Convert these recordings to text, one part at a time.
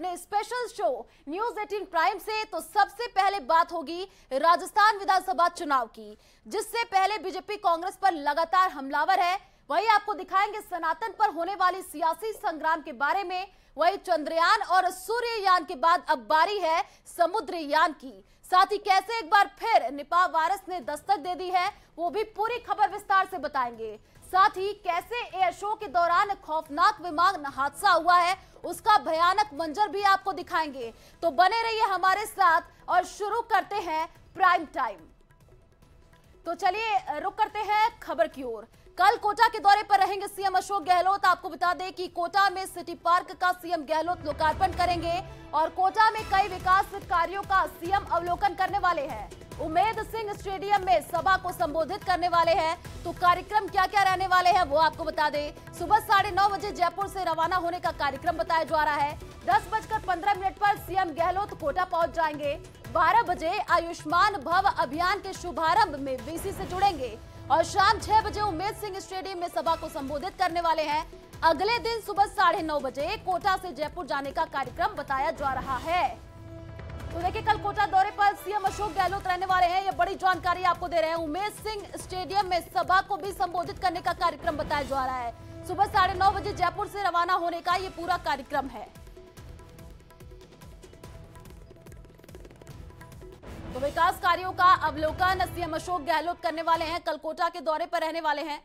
अपने special show news 18 prime से। तो सबसे पहले बात होगी राजस्थान विधानसभा चुनाव की, जिससे पहले बीजेपी कांग्रेस पर लगातार हमलावर है। वही आपको दिखाएंगे सनातन पर होने वाली सियासी संग्राम के बारे में। वही चंद्रयान और सूर्ययान के बाद अब बारी है समुद्रयान की। साथ ही कैसे एक बार फिर निपाह वायरस ने दस्तक दे दी है, वो भी पूरी खबर विस्तार से बताएंगे। साथ ही कैसे एयर शो के दौरान खौफनाक विमान हादसा हुआ है, उसका भयानक मंजर भी आपको दिखाएंगे। तो बने रहिए हमारे साथ और शुरू करते हैं प्राइम टाइम। तो चलिए रुक करते हैं खबर की ओर। कल कोटा के दौरे पर रहेंगे सीएम अशोक गहलोत। आपको बता दें कि कोटा में सिटी पार्क का सीएम गहलोत लोकार्पण करेंगे और कोटा में कई विकास कार्यों का सीएम अवलोकन करने वाले हैं। उम्मेद सिंह स्टेडियम में सभा को संबोधित करने वाले हैं। तो कार्यक्रम क्या क्या रहने वाले हैं वो आपको बता दें। सुबह 9:30 बजे जयपुर से रवाना होने का कार्यक्रम बताया जा रहा है। 10:15 पर सीएम गहलोत कोटा पहुंच जाएंगे। 12 बजे आयुष्मान भव अभियान के शुभारंभ में वीसी से जुड़ेंगे और शाम 6 बजे उम्मेद सिंह स्टेडियम में सभा को संबोधित करने वाले हैं। अगले दिन सुबह 9:30 बजे कोटा से जयपुर जाने का कार्यक्रम बताया जा रहा है। तो देखिए कल कोटा दौरे पर सीएम अशोक गहलोत रहने वाले हैं, ये बड़ी जानकारी आपको दे रहे हैं। उम्मेद सिंह स्टेडियम में सभा को भी संबोधित करने का कार्यक्रम बताया जा रहा है। सुबह 9:30 बजे जयपुर से रवाना होने का ये पूरा कार्यक्रम है। तो विकास कार्यों का अवलोकन सीएम अशोक गहलोत करने वाले हैं, कल कोटा के दौरे पर रहने वाले हैं।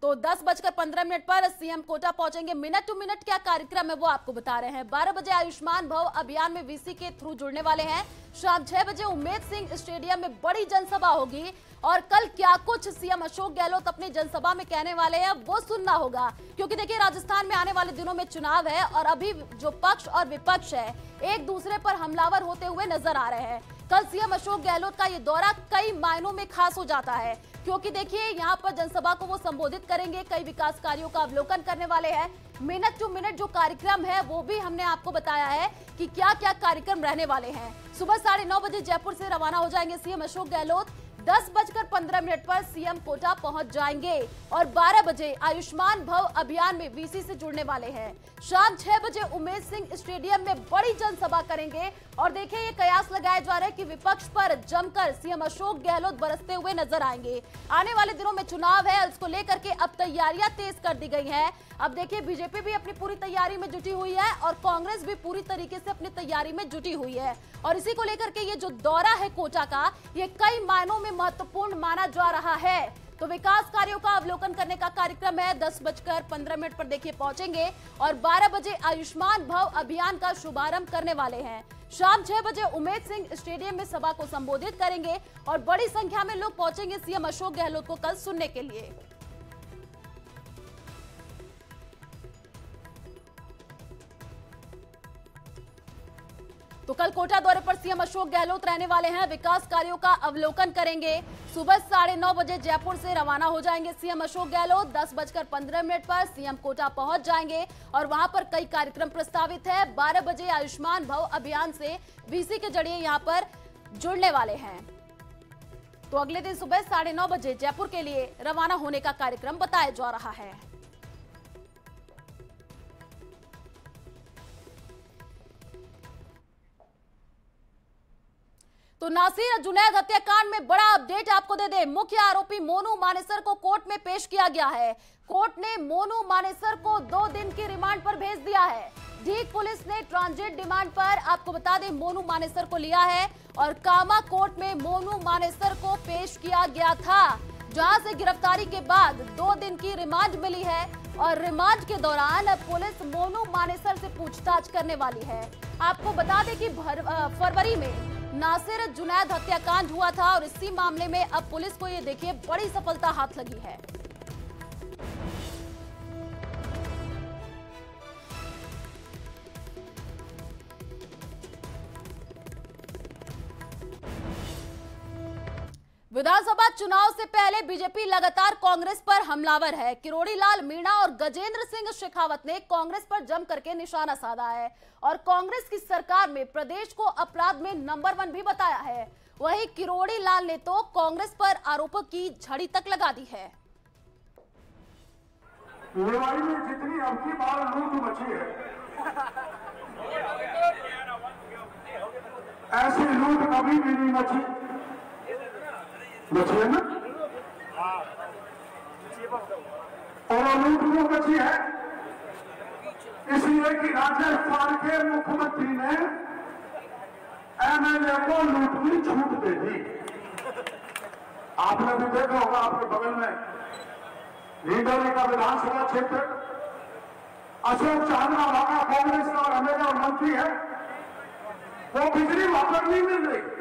तो 10:15 पर सीएम कोटा पहुंचेंगे। मिनट टू मिनट क्या कार्यक्रम है वो आपको बता रहे हैं। 12 बजे आयुष्मान भव अभियान में वीसी के थ्रू जुड़ने वाले हैं। शाम 6 बजे उम्मेद सिंह स्टेडियम में बड़ी जनसभा होगी और कल क्या कुछ सीएम अशोक गहलोत अपनी जनसभा में कहने वाले हैं वो सुनना होगा, क्योंकि देखिए राजस्थान में आने वाले दिनों में चुनाव है और अभी जो पक्ष और विपक्ष है एक दूसरे पर हमलावर होते हुए नजर आ रहे हैं। कल सीएम अशोक गहलोत का ये दौरा कई मायनों में खास हो जाता है, क्योंकि देखिए यहाँ पर जनसभा को वो संबोधित करेंगे, कई विकास कार्यों का अवलोकन करने वाले हैं। मिनट टू मिनट जो कार्यक्रम है वो भी हमने आपको बताया है कि क्या क्या कार्यक्रम रहने वाले हैं। सुबह 9:30 बजे जयपुर से रवाना हो जाएंगे सीएम अशोक गहलोत। 10:15 पर सीएम कोटा पहुंच जाएंगे और 12 बजे आयुष्मान भव अभियान में वीसी से जुड़ने वाले हैं। शाम 6 बजे उम्मेद सिंह स्टेडियम में बड़ी जनसभा करेंगे और देखिए ये कयास लगाया जा रहा है कि विपक्ष पर जमकर सीएम अशोक गहलोत बरसते हुए नजर आएंगे। आने वाले दिनों में चुनाव है, इसको लेकर के अब तैयारियां तेज कर दी गई हैं। अब देखिए बीजेपी भी अपनी पूरी तैयारी में जुटी हुई है और कांग्रेस भी पूरी तरीके से अपनी तैयारी में जुटी हुई है और इसी को लेकर के ये जो दौरा है कोटा का, ये कई मायनों में महत्वपूर्ण माना जा रहा है। तो विकास कार्यों का अवलोकन करने का कार्यक्रम है। 10:15 पर देखिए पहुंचेंगे और 12 बजे आयुष्मान भव अभियान का शुभारंभ करने वाले हैं। शाम 6 बजे उम्मेद सिंह स्टेडियम में सभा को संबोधित करेंगे और बड़ी संख्या में लोग पहुंचेंगे सीएम अशोक गहलोत को कल सुनने के लिए। तो कल कोटा दौरे पर सीएम अशोक गहलोत रहने वाले हैं, विकास कार्यों का अवलोकन करेंगे। सुबह 9:30 बजे जयपुर से रवाना हो जाएंगे सीएम अशोक गहलोत। 10:15 पर सीएम कोटा पहुंच जाएंगे और वहां पर कई कार्यक्रम प्रस्तावित है। 12 बजे आयुष्मान भव अभियान से वीसी के जरिए यहां पर जुड़ने वाले हैं। तो अगले दिन सुबह 9:30 बजे जयपुर के लिए रवाना होने का कार्यक्रम बताया जा रहा है। तो नासिर जुनैद हत्याकांड में बड़ा अपडेट आपको दे दे। मुख्य आरोपी मोनू मानेसर को कोर्ट में पेश किया गया है। कोर्ट ने मोनू मानेसर को 2 दिन की रिमांड पर भेज दिया है। ढीक पुलिस ने ट्रांजिट डिमांड पर आपको बता दें मोनू मानेसर को लिया है और कामा कोर्ट में मोनू मानेसर को पेश किया गया था, जहां से गिरफ्तारी के बाद 2 दिन की रिमांड मिली है और रिमांड के दौरान पुलिस मोनू मानेसर से पूछताछ करने वाली है। आपको बता दें कि फरवरी में नासिर जुनैद हत्याकांड हुआ था और इसी मामले में अब पुलिस को ये देखिए बड़ी सफलता हाथ लगी है। विधानसभा चुनाव से पहले बीजेपी लगातार कांग्रेस पर हमलावर है। किरोड़ी लाल मीणा और गजेंद्र सिंह शेखावत ने कांग्रेस पर जम करके निशाना साधा है और कांग्रेस की सरकार में प्रदेश को अपराध में नंबर 1 भी बताया है। वहीं किरोड़ी लाल ने तो कांग्रेस पर आरोपों की झड़ी तक लगा दी है। रेवाड़ी में जितनी अबकी बार लूट मची है ऐसी लूट कभी भी नहीं मची है ना। और लूट क्यों मची है? इसलिए कि राजस्थान के मुख्यमंत्री ने एमएलए को लूट की छूट दे दी। आपने भी देखा होगा, आपके बगल में लीडर का विधानसभा क्षेत्र अशोक चांदना वाका कांग्रेस का एमएलए और मंत्री है, वो बिजली वहां पर नहीं मिल रही।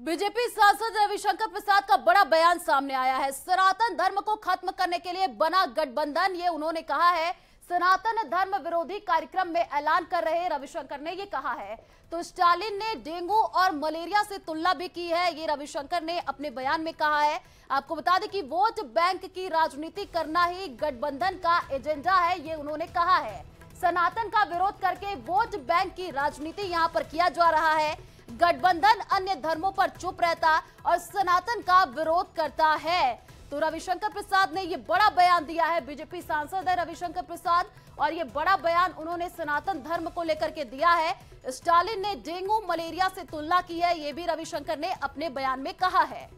बीजेपी सांसद रविशंकर प्रसाद का बड़ा बयान सामने आया है। सनातन धर्म को खत्म करने के लिए बना गठबंधन, ये उन्होंने कहा है। सनातन धर्म विरोधी कार्यक्रम में ऐलान कर रहे रविशंकर ने ये कहा है। तो स्टालिन ने डेंगू और मलेरिया से तुलना भी की है, ये रविशंकर ने अपने बयान में कहा है। आपको बता दें कि वोट बैंक की राजनीति करना ही गठबंधन का एजेंडा है, ये उन्होंने कहा है। सनातन का विरोध करके वोट बैंक की राजनीति यहां पर किया जा रहा है। गठबंधन अन्य धर्मों पर चुप रहता और सनातन का विरोध करता है। तो रविशंकर प्रसाद ने ये बड़ा बयान दिया है। बीजेपी सांसद है रविशंकर प्रसाद और ये बड़ा बयान उन्होंने सनातन धर्म को लेकर के दिया है। स्टालिन ने डेंगू मलेरिया से तुलना की है, ये भी रविशंकर ने अपने बयान में कहा है।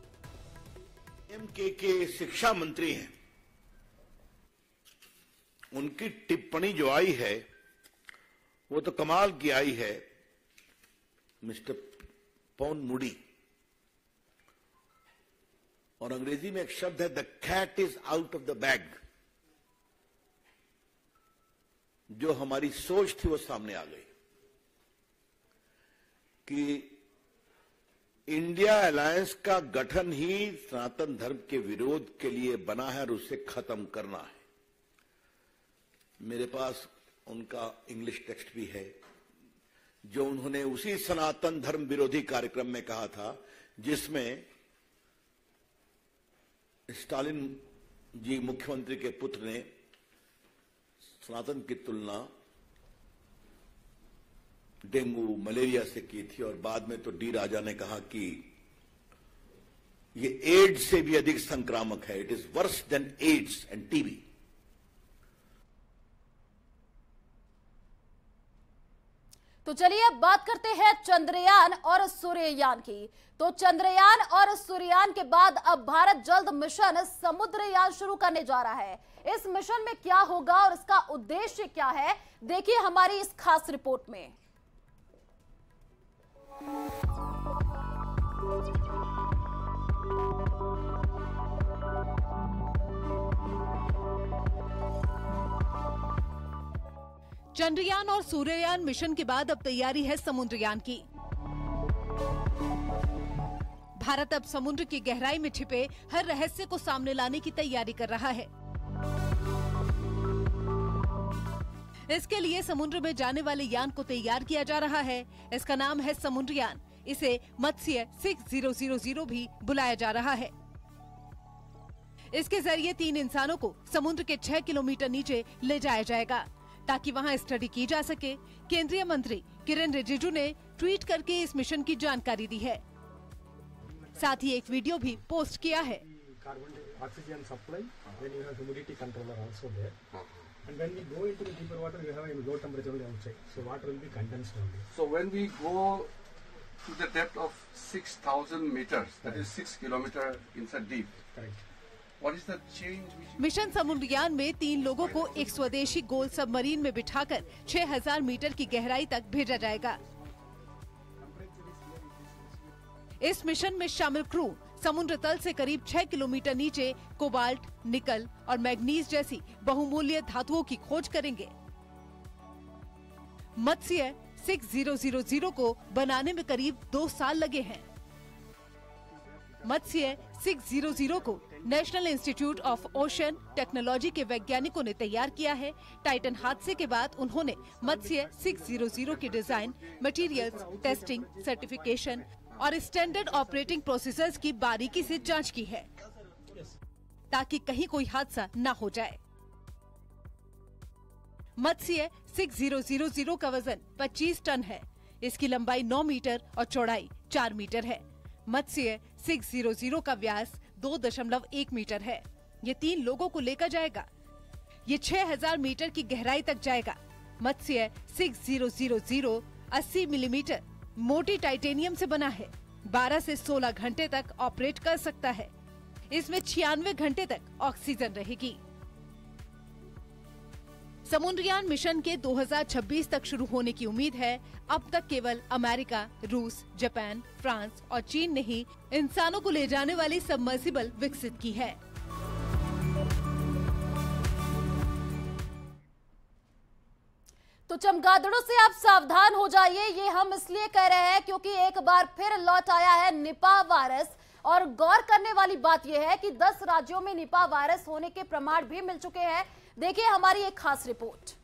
एमके के शिक्षा मंत्री हैं, उनकी टिप्पणी जो आई है वो तो कमाल की आई है। मिस्टर पॉन मूडी, और अंग्रेजी में एक शब्द है the cat is out of the bag. जो हमारी सोच थी वो सामने आ गई कि इंडिया अलायंस का गठन ही सनातन धर्म के विरोध के लिए बना है और उसे खत्म करना है। मेरे पास उनका इंग्लिश टेक्स्ट भी है, जो उन्होंने उसी सनातन धर्म विरोधी कार्यक्रम में कहा था जिसमें स्टालिन जी मुख्यमंत्री के पुत्र ने सनातन की तुलना डेंगू मलेरिया से की थी। और बाद में तो डी राजा ने कहा कि ये एड्स से भी अधिक संक्रामक है, it is worse than AIDS and TB. तो चलिए अब बात करते हैं चंद्रयान और सूर्ययान की। तो चंद्रयान और सूर्ययान के बाद अब भारत जल्द मिशन समुद्रयान शुरू करने जा रहा है। इस मिशन में क्या होगा और इसका उद्देश्य क्या है, देखिए हमारी इस खास रिपोर्ट में। चंद्रयान और सूर्ययान मिशन के बाद अब तैयारी है समुद्रयान की। भारत अब समुद्र की गहराई में छिपे हर रहस्य को सामने लाने की तैयारी कर रहा है। इसके लिए समुद्र में जाने वाले यान को तैयार किया जा रहा है। इसका नाम है समुद्रयान। इसे मत्स्य 6000 भी बुलाया जा रहा है। इसके जरिए 3 इंसानों को समुद्र के 6 किलोमीटर नीचे ले जाया जाएगा ताकि वहां स्टडी की जा सके। केंद्रीय मंत्री किरेन रिजिजू ने ट्वीट करके इस मिशन की जानकारी दी है। साथ ही एक वीडियो भी पोस्ट किया है। Oxygen supply, then you have humidity controller also there. And when we go into the deeper water, we have a low temperature only outside. So water will be condensed only. So when we go to the depth of 6,000 meters, that is 6 kilometers inside deep. Correct. What is the change? Mission Samudrayaan में 3 लोगों को एक स्वदेशी गोल submarine में बिठाकर 6000 metre की गहराई तक भेजा जाएगा। इस मिशन में शामिल क्रू समुद्र तल से करीब 6 किलोमीटर नीचे कोबाल्ट, निकल और मैग्नीज जैसी बहुमूल्य धातुओं की खोज करेंगे। मत्स्य 6000 को बनाने में करीब 2 साल लगे हैं। मत्स्य 600 को national institute of ocean technology के वैज्ञानिकों ने तैयार किया है। टाइटन हादसे के बाद उन्होंने मत्स्य 600 की डिजाइन, मटेरियल्स, टेस्टिंग, सर्टिफिकेशन और स्टैंडर्ड ऑपरेटिंग प्रोसेसर्स की बारीकी से जांच की है ताकि कहीं कोई हादसा न हो जाए। मत्स्य 6000 का वजन 25 टन है। इसकी लंबाई 9 मीटर और चौड़ाई 4 मीटर है। मत्स्य 600 का व्यास 2.1 मीटर है। ये 3 लोगों को लेकर जाएगा। ये 6000 मीटर की गहराई तक जाएगा। मत्स्य 6000 80 मिलीमीटर मोटी टाइटेनियम से बना है। 12 से 16 घंटे तक ऑपरेट कर सकता है। इसमें 96 घंटे तक ऑक्सीजन रहेगी। समुद्रयान मिशन के 2026 तक शुरू होने की उम्मीद है। अब तक केवल अमेरिका, रूस, जापान, फ्रांस और चीन ने ही इंसानों को ले जाने वाली सबमर्सिबल विकसित की है। तो चमगादड़ों से आप सावधान हो जाइए, ये हम इसलिए कह रहे हैं क्योंकि एक बार फिर लौट आया है निपाह वायरस। और गौर करने वाली बात यह है कि 10 राज्यों में निपाह वायरस होने के प्रमाण भी मिल चुके हैं। देखिए हमारी एक खास रिपोर्ट।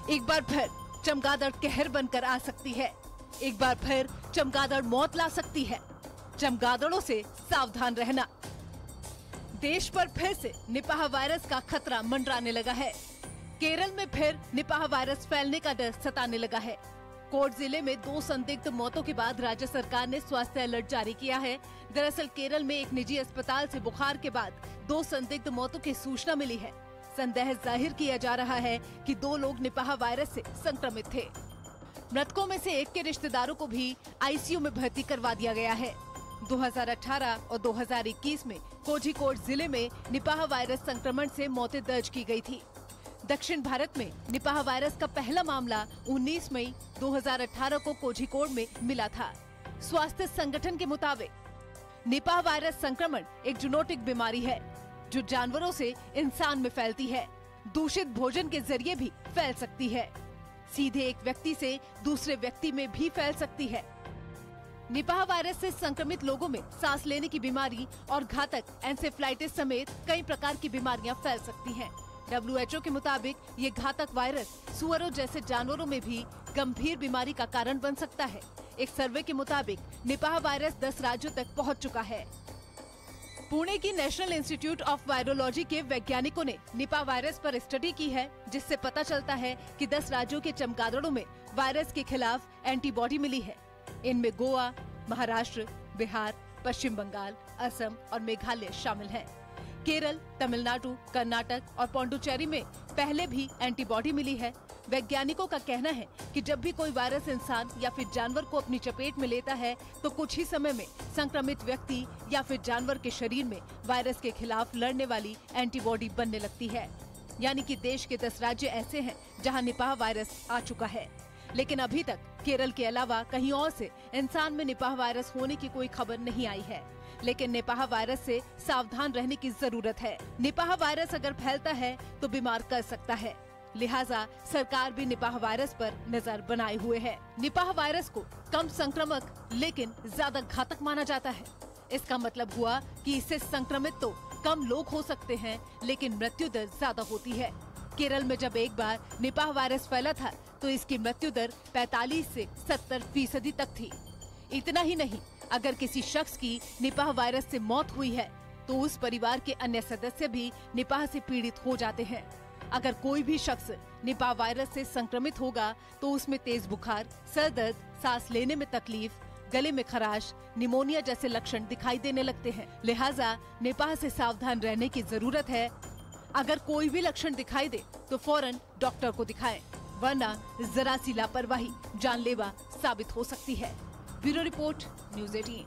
एक बार फिर चमगादड़ कहर बनकर आ सकती है। एक बार फिर चमगादड़ मौत ला सकती है। चमगादड़ों से सावधान रहना। देश पर फिर से निपाह वायरस का खतरा मंडराने लगा है। केरल में फिर निपाह वायरस फैलने का डर सताने लगा है। कोट जिले में 2 संदिग्ध मौतों के बाद राज्य सरकार ने स्वास्थ्य अलर्ट जारी किया है। दरअसल केरल में एक निजी अस्पताल से बुखार के बाद 2 संदिग्ध मौतों की सूचना मिली है। संदेह जाहिर किया जा रहा है कि 2 लोग निपाह वायरस से संक्रमित थे। मृतकों में से एक के रिश्तेदारों को भी आईसीयू में भर्ती करवा दिया गया है। 2018 और 2021 में कोझिकोड जिले में निपाह वायरस संक्रमण से मौतें दर्ज की गई थी। दक्षिण भारत में निपाह वायरस का पहला मामला 19 मई 2018 को कोझिकोड में मिला था। स्वास्थ्य संगठन के मुताबिक निपाह वायरस संक्रमण एक जूनोटिक बीमारी है जो जानवरों से इंसान में फैलती है। दूषित भोजन के जरिए भी फैल सकती है। सीधे एक व्यक्ति से दूसरे व्यक्ति में भी फैल सकती है। निपाह वायरस से संक्रमित लोगों में सांस लेने की बीमारी और घातक एन्सेफ्लाइटिस समेत कई प्रकार की बीमारियां फैल सकती हैं। WHO के मुताबिक ये घातक वायरस सुअरों जैसे जानवरों में भी गंभीर बीमारी का कारण बन सकता है। एक सर्वे के मुताबिक निपाह वायरस 10 राज्यों तक पहुंच चुका है। पुणे की नेशनल इंस्टीट्यूट ऑफ वायरोलॉजी के वैज्ञानिकों ने निपाह वायरस पर स्टडी की है, जिससे पता चलता है कि 10 राज्यों के चमगादड़ों में वायरस के खिलाफ एंटीबॉडी मिली है। इनमें गोवा, महाराष्ट्र, बिहार, पश्चिम बंगाल, असम और मेघालय शामिल हैं। केरल, तमिलनाडु, कर्नाटक और पौंडुचेरी में पहले भी एंटीबॉडी मिली है। वैज्ञानिकों का कहना है कि जब भी कोई वायरस इंसान या फिर जानवर को अपनी चपेट में लेता है तो कुछ ही समय में संक्रमित व्यक्ति या फिर जानवर के शरीर में वायरस के खिलाफ लड़ने वाली एंटीबॉडी बनने लगती है। यानी कि देश के 10 राज्य ऐसे हैं जहां निपाह वायरस आ चुका है, लेकिन अभी तक केरल के अलावा कहीं और से इंसान में निपाह वायरस होने की कोई खबर नहीं आई है। लेकिन निपाह वायरस से सावधान रहने की जरूरत है। निपाह वायरस अगर फैलता है तो बीमार कर सकता है, लिहाजा सरकार भी निपाह वायरस पर नजर बनाए हुए है। निपाह वायरस को कम संक्रामक लेकिन ज्यादा घातक माना जाता है। इसका मतलब हुआ कि इससे संक्रमित तो कम लोग हो सकते हैं, लेकिन मृत्यु दर ज्यादा होती है। केरल में जब एक बार निपाह वायरस फैला था तो इसकी मृत्यु दर 45 से 70% तक थी। इतना ही नहीं, अगर किसी शख्स की निपाह वायरस से मौत हुई है तो उस परिवार के अन्य सदस्य भी निपाह से पीड़ित हो जाते हैं। अगर कोई भी शख्स निपाह वायरस से संक्रमित होगा तो उसमें तेज बुखार, सर दर्द, सांस लेने में तकलीफ, गले में खराश, निमोनिया जैसे लक्षण दिखाई देने लगते हैं। लिहाजा निपाह से सावधान रहने की जरूरत है। अगर कोई भी लक्षण दिखाई दे तो फौरन डॉक्टर को दिखाएं, वरना जरा सी लापरवाही जानलेवा साबित हो सकती है। Bureau report, news 18।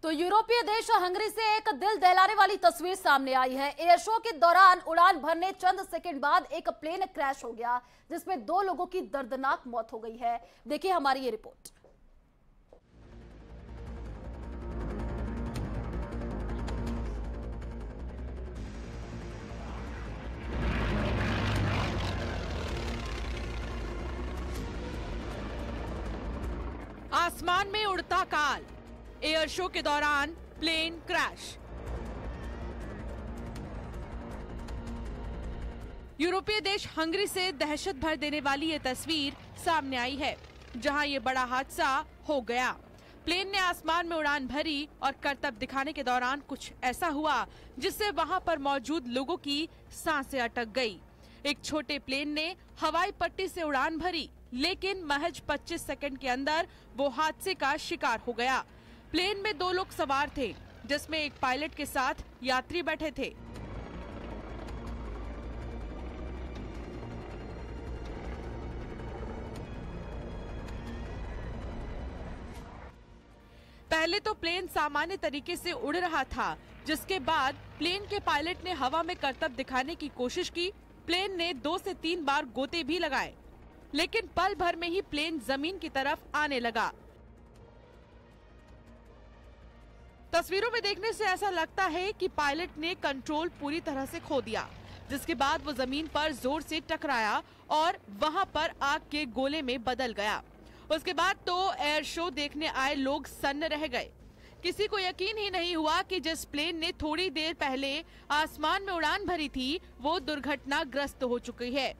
तो यूरोपीय देश हंगरी से एक दिल दहलाने वाली तस्वीर सामने आई है। एयर शो के दौरान उड़ान भरने चंद सेकंड बाद एक प्लेन क्रैश हो गया, जिसमें 2 लोगों की दर्दनाक मौत हो गई है। देखिए हमारी ये रिपोर्ट। आसमान में उड़ता काल, एयर शो के दौरान प्लेन क्रैश। यूरोपीय देश हंगरी से दहशत भर देने वाली ये तस्वीर सामने आई है, जहां ये बड़ा हादसा हो गया। प्लेन ने आसमान में उड़ान भरी और करतब दिखाने के दौरान कुछ ऐसा हुआ जिससे वहां पर मौजूद लोगों की सांसें अटक गई। एक छोटे प्लेन ने हवाई पट्टी से उड़ान भरी, लेकिन महज 25 सेकंड के अंदर वो हादसे का शिकार हो गया। प्लेन में 2 लोग सवार थे, जिसमें एक पायलट के साथ यात्री बैठे थे। पहले तो प्लेन सामान्य तरीके से उड़ रहा था, जिसके बाद प्लेन के पायलट ने हवा में करतब दिखाने की कोशिश की। प्लेन ने 2 से 3 बार गोते भी लगाए, लेकिन पल भर में ही प्लेन जमीन की तरफ आने लगा। तस्वीरों में देखने से ऐसा लगता है कि पायलट ने कंट्रोल पूरी तरह से खो दिया, जिसके बाद वो जमीन पर जोर से टकराया और वहां पर आग के गोले में बदल गया। उसके बाद तो एयर शो देखने आए लोग सन्न रह गए। किसी को यकीन ही नहीं हुआ कि जिस प्लेन ने थोड़ी देर पहले आसमान में उड़ान भरी थी, वो दुर्घटनाग्रस्त हो चुकी है।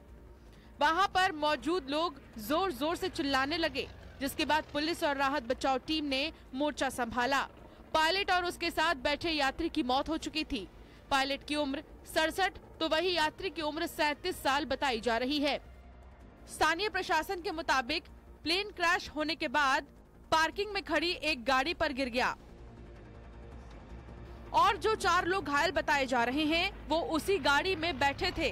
वहां पर मौजूद लोग जोर जोर से चिल्लाने लगे, जिसके बाद पुलिस और राहत बचाव टीम ने मोर्चा संभाला। पायलट और उसके साथ बैठे यात्री की मौत हो चुकी थी। पायलट की उम्र 67 तो वही यात्री की उम्र 37 साल बताई जा रही है। स्थानीय प्रशासन के मुताबिक प्लेन क्रैश होने के बाद पार्किंग में खड़ी एक गाड़ी पर गिर गया और जो 4 लोग घायल बताए जा रहे हैं, वो उसी गाड़ी में बैठे थे।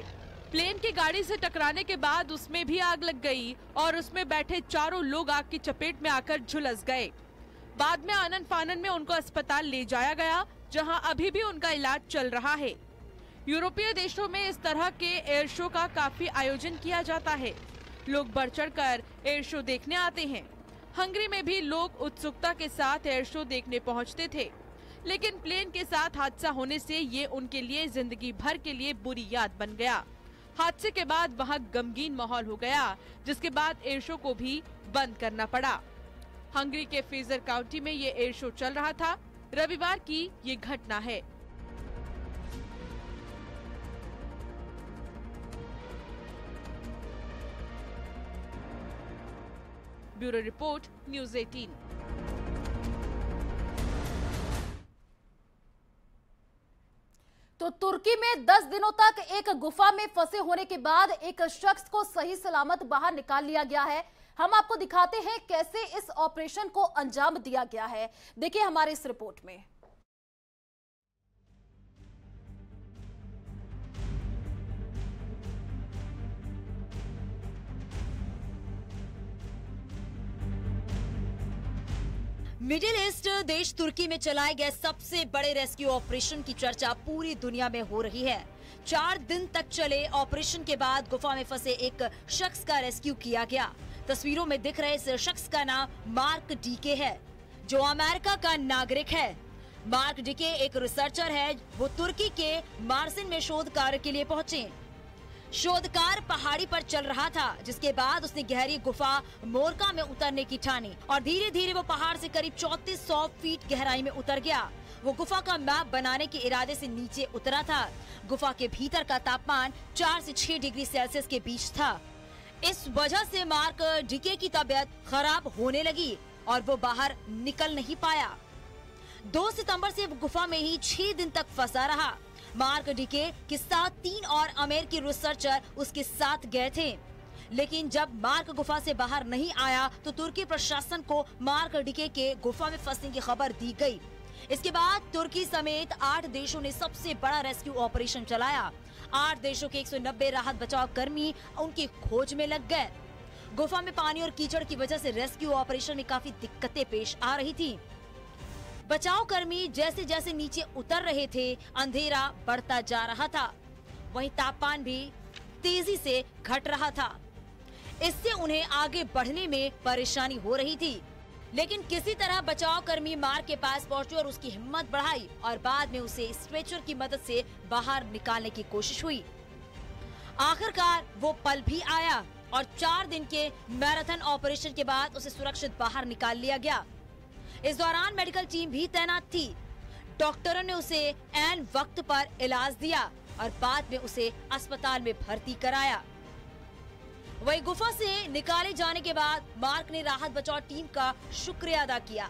प्लेन की गाड़ी से टकराने के बाद उसमें भी आग लग गई और उसमें बैठे 4 लोग आग की चपेट में आकर झुलस गए। बाद में आनन फानन में उनको अस्पताल ले जाया गया, जहां अभी भी उनका इलाज चल रहा है। यूरोपीय देशों में इस तरह के एयर शो का काफी आयोजन किया जाता है। लोग बढ़ चढ़कर एयर शो देखने आते हैं। हंगरी में भी लोग उत्सुकता के साथ एयर शो देखने पहुंचते थे, लेकिन प्लेन के साथ हादसा होने से ये उनके लिए जिंदगी भर के लिए बुरी याद बन गया। हादसे के बाद वहां गमगीन माहौल हो गया, जिसके बाद एयर शो को भी बंद करना पड़ा। हंगरी के फ्रेजर काउंटी में ये एयर शो चल रहा था। रविवार की ये घटना है। Bureau report, news 18। तो तुर्की में 10 दिनों तक एक गुफा में फंसे होने के बाद एक शख्स को सही सलामत बाहर निकाल लिया गया है। हम आपको दिखाते हैं कैसे इस ऑपरेशन को अंजाम दिया गया है। देखिए हमारे इस रिपोर्ट में। मिडिल ईस्ट देश तुर्की में चलाए गए सबसे बड़े रेस्क्यू ऑपरेशन की चर्चा पूरी दुनिया में हो रही है। 4 दिन तक चले ऑपरेशन के बाद गुफा में फंसे एक शख्स का रेस्क्यू किया गया। तस्वीरों में दिख रहे इस शख्स का नाम मार्क डीके है, जो अमेरिका का नागरिक है। मार्क डीके एक रिसर्चर है। वो तुर्की के मार्सिन में शोध कार्य के लिए पहुंचे। शोध कार्य पहाड़ी पर चल रहा था, जिसके बाद उसने गहरी गुफा मोरका में उतरने की ठानी और धीरे धीरे वो पहाड़ से करीब 3400 फीट गहराई में उतर गया। वो गुफा का मैप बनाने के इरादे से नीचे उतरा था। गुफा के भीतर का तापमान 4 से 6 डिग्री सेल्सियस के बीच था। इस वजह से मार्क डीके की तबीयत खराब होने लगी और वो बाहर निकल नहीं पाया। 2 सितंबर से वो गुफा में ही 6 दिन तक फंसा रहा। मार्क डीके के साथ 3 और अमेरिकी रिसर्चर उसके साथ गए थे, लेकिन जब मार्क गुफा से बाहर नहीं आया तो तुर्की प्रशासन को मार्क डीके के गुफा में फंसने की खबर दी गई। इसके बाद तुर्की समेत 8 देशों ने सबसे बड़ा रेस्क्यू ऑपरेशन चलाया। 8 देशों के 190 राहत बचाव कर्मी उनकी खोज में लग गए। गुफा में पानी और कीचड़ की वजह से रेस्क्यू ऑपरेशन में काफी दिक्कतें पेश आ रही थी। बचाव कर्मी जैसे जैसे नीचे उतर रहे थे, अंधेरा बढ़ता जा रहा था। वहीं तापमान भी तेजी से घट रहा था। इससे उन्हें आगे बढ़ने में परेशानी हो रही थी, लेकिन किसी तरह बचाव कर्मी मार्क के पास पहुंचे और उसकी हिम्मत बढ़ाई और बाद में उसे स्ट्रेचर की मदद से बाहर निकालने की कोशिश हुई। आखिरकार वो पल भी आया और 4 दिन के मैराथन ऑपरेशन के बाद उसे सुरक्षित बाहर निकाल लिया गया। इस दौरान मेडिकल टीम भी तैनात थी। डॉक्टरों ने उसे ऐन वक्त पर इलाज दिया और बाद में उसे अस्पताल में भर्ती कराया। वही गुफा से निकाले जाने के बाद मार्क ने राहत बचाव टीम का शुक्रिया अदा किया।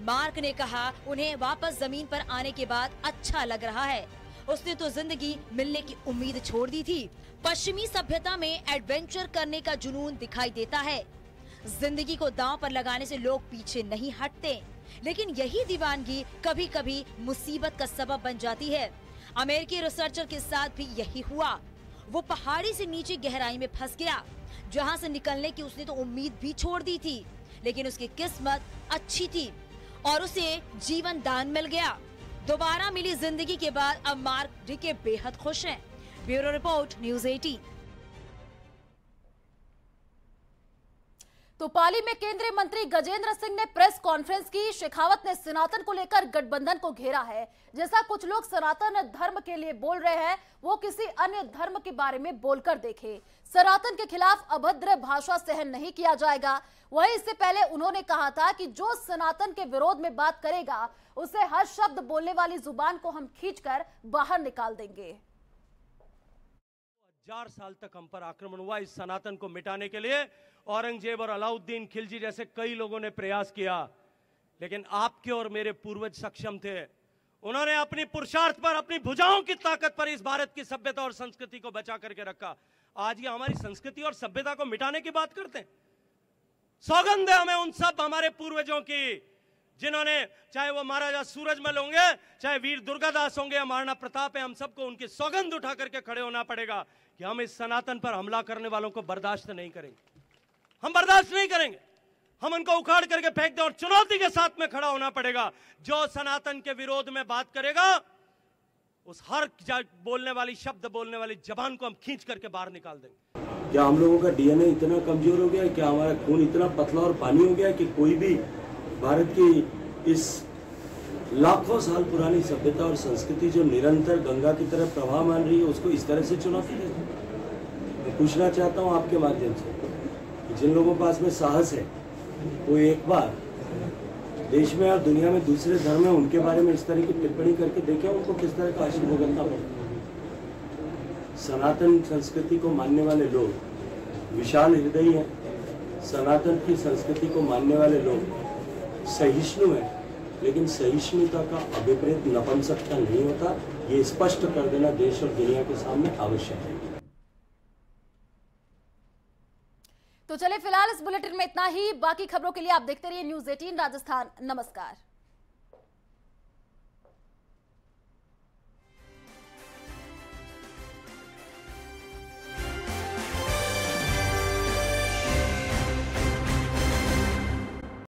मार्क ने कहा उन्हें वापस जमीन पर आने के बाद अच्छा लग रहा है। उसने तो जिंदगी मिलने की उम्मीद छोड़ दी थी। पश्चिमी सभ्यता में एडवेंचर करने का जुनून दिखाई देता है। जिंदगी को दांव पर लगाने से लोग पीछे नहीं हटते, लेकिन यही दीवानगी कभी कभी मुसीबत का सबब बन जाती है। अमेरिकी रिसर्चर के साथ भी यही हुआ। वो पहाड़ी से नीचे गहराई में फंस गया, जहां से निकलने की उसने तो उम्मीद भी छोड़ दी थी, लेकिन उसकी किस्मत अच्छी थी और उसे जीवन दान मिल गया। दोबारा मिली जिंदगी के बाद अब मार्क रिके बेहद खुश हैं। Bureau report, news 18। तो पाली में केंद्रीय मंत्री गजेंद्र सिंह ने प्रेस कॉन्फ्रेंस की। शेखावत ने सनातन को लेकर गठबंधन को घेरा है। जैसा कुछ लोग सनातन धर्म के लिए बोल रहे हैं, वो किसी अन्य धर्म के बारे में बोलकर देखे। सनातन के खिलाफ अभद्र भाषा सहन नहीं किया जाएगा। वहीं इससे पहले उन्होंने कहा था कि जो सनातन के विरोध में बात करेगा, उसे हर शब्द बोलने वाली जुबान को हम खींचकर बाहर निकाल देंगे। 1000 साल तक हम पर आक्रमण हुआ इस सनातन को मिटाने के लिए। औरंगजेब और अलाउद्दीन खिलजी जैसे कई लोगों ने प्रयास किया, लेकिन आपके और मेरे पूर्वज सक्षम थे। उन्होंने अपनी पुरुषार्थ पर, अपनी भुजाओं की ताकत पर इस भारत की सभ्यता और संस्कृति को बचा करके रखा। आज ये हमारी संस्कृति और सभ्यता को मिटाने की बात करते हैं। सौगंध है हमें उन सब हमारे पूर्वजों की, जिन्होंने, चाहे वो महाराजा सूरजमल होंगे, चाहे वीर दुर्गादास होंगे या महाराणा प्रताप है, हम सबको उनकी सौगंध उठा करके खड़े होना पड़ेगा कि हम इस सनातन पर हमला करने वालों को बर्दाश्त नहीं करेंगे। हम बर्दाश्त नहीं करेंगे। हम उनको उखाड़ करके फेंक दें और चुनौती के साथ में खड़ा होना पड़ेगा। जो सनातन के विरोध में बात करेगा, उस हर बोलने वाली, शब्द बोलने वाली जबान को हम खींच करके बाहर निकाल देंगे। क्या हम लोगों का डीएनए इतना कमजोर हो गया है? क्या हमारा खून इतना पतला और पानी हो गया है कि कोई भी भारत की इस लाखों साल पुरानी सभ्यता और संस्कृति जो निरंतर गंगा की तरह प्रवाह मान रही है, उसको इस तरह से चुनौती दे? मैं पूछना चाहता हूँ आपके माध्यम से, जिन लोगों के पास में साहस है, वो एक बार देश में और दुनिया में दूसरे धर्म है, उनके बारे में इस तरह की टिप्पणी करके देखें उनको किस तरह का आशीर्वाद भुगतना पड़ता। सनातन संस्कृति को मानने वाले लोग विशाल हृदयी हैं। सनातन की संस्कृति को मानने वाले लोग सहिष्णु हैं, लेकिन सहिष्णुता का अभिप्रेत नपुंसकता नहीं होता। ये स्पष्ट कर देना देश और दुनिया के सामने आवश्यक है। तो चले फिलहाल इस बुलेटिन में इतना ही। बाकी खबरों के लिए आप देखते रहिए न्यूज़ 18 राजस्थान। नमस्कार।